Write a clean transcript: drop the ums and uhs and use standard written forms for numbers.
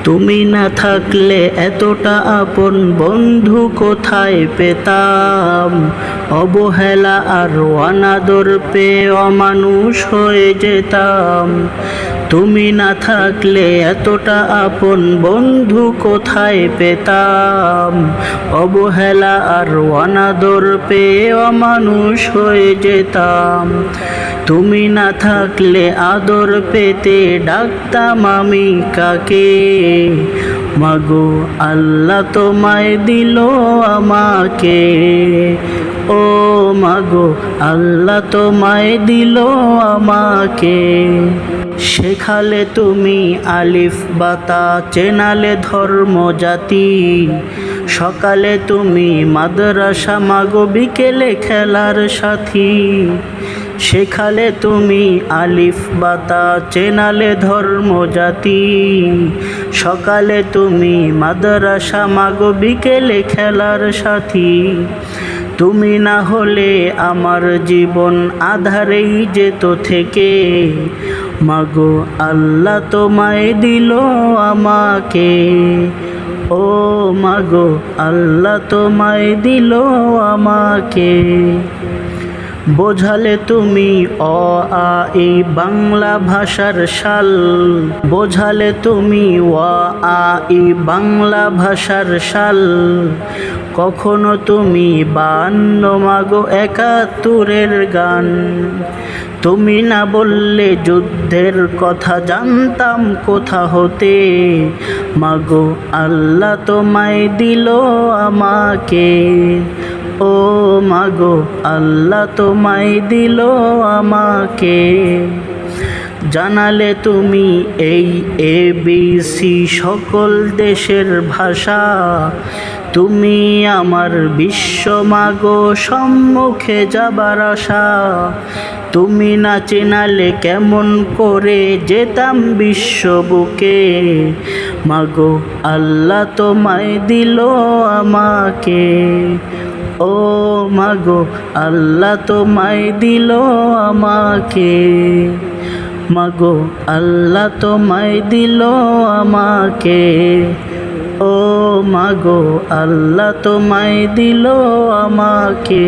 তুমি না থাকলে এতটা আপন বন্ধু কোথায় পেতাম। অবহেলা আর অনাদর পেয়ে অমানুষ হয়ে যেতাম। তুমি না থাকলে এতটা আপন বন্ধু কোথায় পেতাম। অবহেলা আর অনাদর পেয়ে অমানুষ হয়ে যেতাম। তুমি না থাকলে আদর পেতে ডাকতাম আমি কাকে। মাগো আল্লাহ তোমায় দিল আমাকে। ও মাগো আল্লাহ তোমায় দিল আমাকে। শেখালে তুমি আলিফ বাতা, চেনালে ধর্ম জাতি। সকালে তুমি মাদ্রাসা, মাগো বিকেলে খেলার সাথী। শেখালে তুমি আলিফ বাতা, চেনালে ধর্ম জাতি। সকালে তুমি মাদ্রাসা, মাগো বিকেলে খেলার সাথী। তুমি না হলে আমার জীবন আধারেই যেত থেকে। মাগো আল্লাহ তোমায় দিল আমাকে। ও মাগো আল্লাহ তোমায় দিল আমাকে। বোঝালে তুমি অ আ এই বাংলা ভাষার শাল। বোঝালে তুমি অ আ এই বাংলা ভাষার শাল। কখনো তুমি 52 মাগো 71-এর গান। তুমি না বললে যুদ্ধের কথা জানতাম কোথা হতে। মাগো আল্লাহ তোমায় দিল আমাকে। ও মাগো আল্লাহ তোমায় দিল আমাকে। জানালে তুমি এই ABC সকল দেশের ভাষা। তুমি আমার বিশ্ব মাগো সম্মুখে যাবার আশা। তুমি না চেনালে কেমন করে যেতাম বিশ্ব বুকে। মাগো আল্লাহ তোমায় দিল আমাকে। ও মাগো আল্লাহ তোমায় দিল আমাকে। মাগো আল্লাহ তোমায় দিল আমাকে। ও মাগো আল্লাহ তোমায় দিল আমাকে।